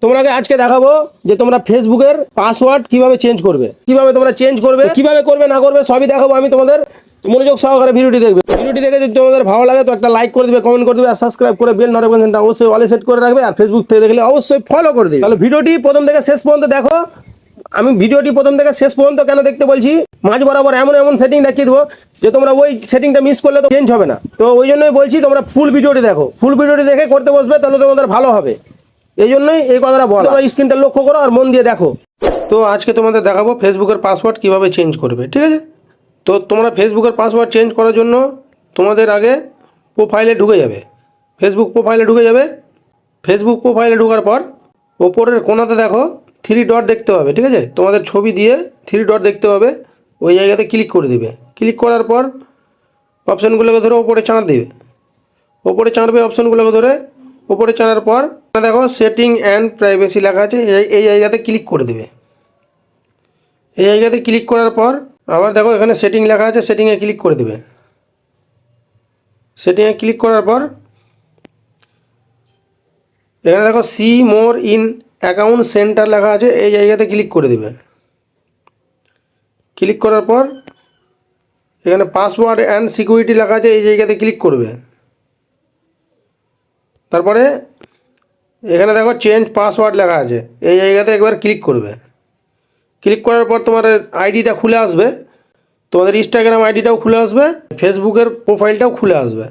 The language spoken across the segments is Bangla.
তোমাকে আজকে দেখাবো যে তোমরা ফেসবুকের পাসওয়ার্ড কিভাবে চেঞ্জ করবে, কিভাবে তোমরা চেঞ্জ করবে, কিভাবে করবে না করবে সবই দেখাবো আমি তোমাদের। মনোযোগ সহকারে ভিডিওটি দেখবে। ভিডিওটি দেখে যদি তোমাদের ভালো লাগে তো একটা লাইক করে দিবে, কমেন্ট করে দিবে আর সাবস্ক্রাইব করে বেল নোটিফিকেশনটা অবশ্যই অলে সেট করে রাখবে। আর ফেসবুক থেকে দেখলে অবশ্যই ফলো করে দিবে। তাহলে ভিডিওটি প্রথম থেকে শেষ পর্যন্ত দেখো। আমি ভিডিওটি প্রথম থেকে শেষ পর্যন্ত কেন দেখতে বলছি, মাঝ বরাবর এমন এমন সেটিং দেখিয়ে দেবো যে তোমরা ওই সেটিংটা মিস করলে তো চেঞ্জ হবে না। তো ওই জন্যই বলছি তোমরা ফুল ভিডিওটি দেখো, ফুল ভিডিওটি দেখে করতে বসবে তাহলে তোমাদের ভালো হবে। এই জন্যই এই কথাটা বলা। তোমরা স্ক্রিনটা লক্ষ্য করো আর মন দিয়ে দেখো। তো আজকে তোমাদের দেখাবো ফেসবুকের পাসওয়ার্ড কিভাবে চেঞ্জ করবে, ঠিক আছে? তো তোমরা ফেসবুকের পাসওয়ার্ড চেঞ্জ করার জন্য তোমাদের আগে প্রোফাইলে ঢুকে যাবে, ফেসবুক প্রোফাইলে ঢুকে যাবে। ফেসবুক প্রোফাইলে ঢোকার পর ওপরের কোণাতে দেখো 3 ডট দেখতে পাবে, ঠিক আছে? তোমাদের ছবি দিয়ে 3 ডট দেখতে পাবে, ওই জায়গাতে ক্লিক করে দিবে। ক্লিক করার পর অপশানগুলোকে ধরে ওপরে চাঁদ দিবে, ওপরে চাঁদবে অপশানগুলোকে ধরে। ওপরে চাঁদার পর দেখো সেটিং অ্যান্ড প্রাইভেসি লেখা আছে, এই জায়গাতে ক্লিক করে দেবে। এই জায়গাতে ক্লিক করার পর আবার দেখো এখানে সেটিং লেখা আছে, সেটিংয়ে ক্লিক করে দেবে। সেটিংয়ে ক্লিক করার পর এখানে দেখো see more in account centre লেখা আছে, এই জায়গাতে ক্লিক করে দেবে। ক্লিক করার পর এখানে পাসওয়ার্ড অ্যান্ড সিকিউরিটি লেখা আছে, এই জায়গাতে ক্লিক করবে। তারপরে এখানে দেখো চেঞ্জ পাসওয়ার্ড লেখা আছে, এই জায়গাতে একবার ক্লিক করবে। ক্লিক করার পর তোমার আইডিটা খুলে আসবে, তোমাদের ইনস্টাগ্রাম আইডিটাও খুলে আসবে, ফেসবুকের প্রোফাইলটাও খুলে আসবে।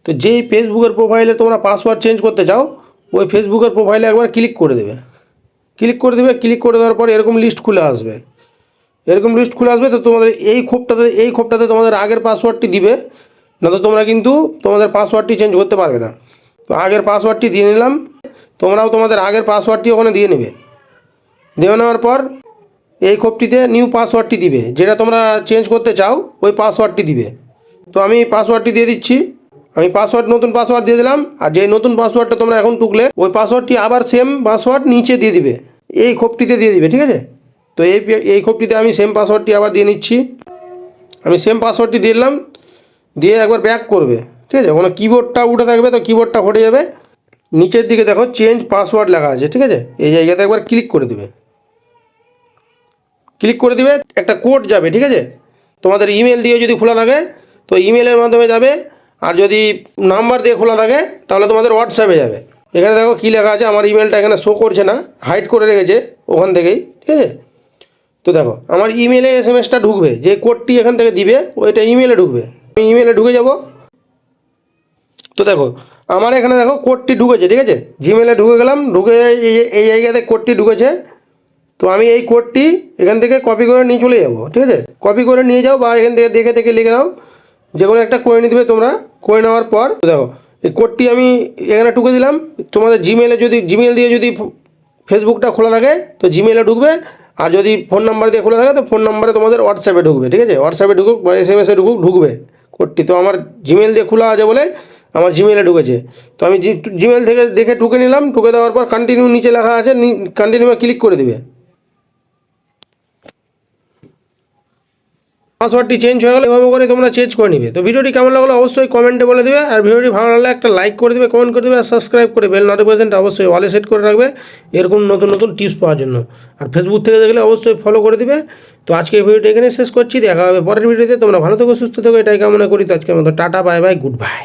তো যেই ফেসবুকের প্রোফাইলে তোমরা পাসওয়ার্ড চেঞ্জ করতে চাও ওই ফেসবুকের প্রোফাইলে একবার ক্লিক করে দেবে। ক্লিক করে দেবে, ক্লিক করে দেওয়ার পর এরকম লিস্ট খুলে আসবে, এরকম লিস্ট খুলে আসবে। তো তোমাদের এই খোপটাতে তোমাদের আগের পাসওয়ার্ডটি দিবে, না তো তোমরা কিন্তু তোমাদের পাসওয়ার্ডটি চেঞ্জ করতে পারবে না। তো আগের পাসওয়ার্ডটি দিয়ে নিলাম, তোমরাও তোমাদের আগের পাসওয়ার্ডটি ওখানে দিয়ে নেবে। দিয়ে নেওয়ার পর এই খোপটিতে নিউ পাসওয়ার্ডটি দিবে, যেটা তোমরা চেঞ্জ করতে চাও ওই পাসওয়ার্ডটি দিবে। তো আমি পাসওয়ার্ডটি দিয়ে দিচ্ছি, আমি নতুন পাসওয়ার্ড দিয়ে দিলাম। আর যে নতুন পাসওয়ার্ডটা তোমরা এখন টুকলে ওই পাসওয়ার্ডটি আবার সেম পাসওয়ার্ড নিচে দিয়ে দিবে, এই খোপটিতে দিয়ে দিবে, ঠিক আছে? তো এই খোপটিতে আমি সেম পাসওয়ার্ডটি আবার দিয়ে নিচ্ছি। আমি সেম পাসওয়ার্ডটি দিয়ে দিলাম, দিয়ে একবার ব্যাক করবে, ঠিক আছে? ওখানে কিবোর্ডটা উঠে থাকবে, তো কিবোর্ডটা হটে যাবে। নিচের দিকে দেখো চেঞ্জ পাসওয়ার্ড লেখা আছে, ঠিক আছে? এই জায়গাতে একবার ক্লিক করে দেবে। ক্লিক করে দিবে, একটা কোড যাবে, ঠিক আছে? তোমাদের ইমেল দিয়ে যদি খোলা থাকে তো ইমেলের মাধ্যমে যাবে, আর যদি নাম্বার দিয়ে খোলা থাকে তাহলে তোমাদের হোয়াটসঅ্যাপে যাবে। এখানে দেখো কী লেখা আছে, আমার ইমেলটা এখানে শো করছে না, হাইড করে রেখেছে ওখান থেকেই, ঠিক আছে? তো দেখো আমার ইমেলে এসএমএসটা ঢুকবে, যে কোডটি এখান থেকে দিবে ওইটা ইমেলে ঢুকবে। আমি ইমেলে ঢুকে যাব। তো দেখো আমার এখানে দেখো কোডটি ঢুকেছে, ঠিক আছে? জিমেলে ঢুকে গেলাম, ঢুকে এই জায়গাতে কোডটি ঢুকেছে। তো আমি এই কোডটি এখান থেকে কপি করে নিয়ে চলে যাব, ঠিক আছে? কপি করে নিয়ে যাও বা এখান থেকে দেখে দেখে লিখে নাও, যে কোনো একটা করে নিয়ে দেবে তোমরা। করে নেওয়ার পর দেখো এই কোডটি আমি এখানে ঢুকে দিলাম। তোমাদের জিমেল দিয়ে যদি ফেসবুকটা খোলা থাকে তো জিমেলে ঢুকবে, আর যদি ফোন নাম্বার দিয়ে খোলা থাকে তো ফোন নাম্বারে তোমাদের হোয়াটসঅ্যাপে ঢুকবে, ঠিক আছে? হোয়াটসঅ্যাপে ঢুকুক বা এসএমএসে ঢুকবে কোডটি। তো আমার জিমেল দিয়ে খোলা আছে বলে আমার জিমেলে ঢুকেছে। তো আমি জিমেল থেকে দেখে ঢুকে নিলাম। ঢুকে দেওয়ার পর কন্টিনিউ নিচে লেখা আছে, কন্টিনিউয়ে ক্লিক করে দেবে। পাসওয়ার্ডটি চেঞ্জ হয়ে গেলে এভাবে করে তোমরা চেঞ্জ করে নিবে। তো ভিডিওটি কেমন লাগলো অবশ্যই কমেন্টে বলে দেবে, আর ভিডিওটি ভালো লাগলে একটা লাইক করে দেবে, কমেন্ট করে দেবে, আর সাবস্ক্রাইব করে বেল নোটিফিকেশনটা অবশ্যই অলে সেট করে রাখবে এরকম নতুন নতুন টিপস পাওয়ার জন্য। আর ফেসবুক থেকে দেখলে অবশ্যই ফলো করে দিবে। তো আজকে এই ভিডিওটি এখানে শেষ করছি, দেখা হবে পরের ভিডিওতে। তোমরা ভালো থেকো, সুস্থ থেকো, এটাই কামনা করি। তো আজকের মতো tata, bye bye, good bye.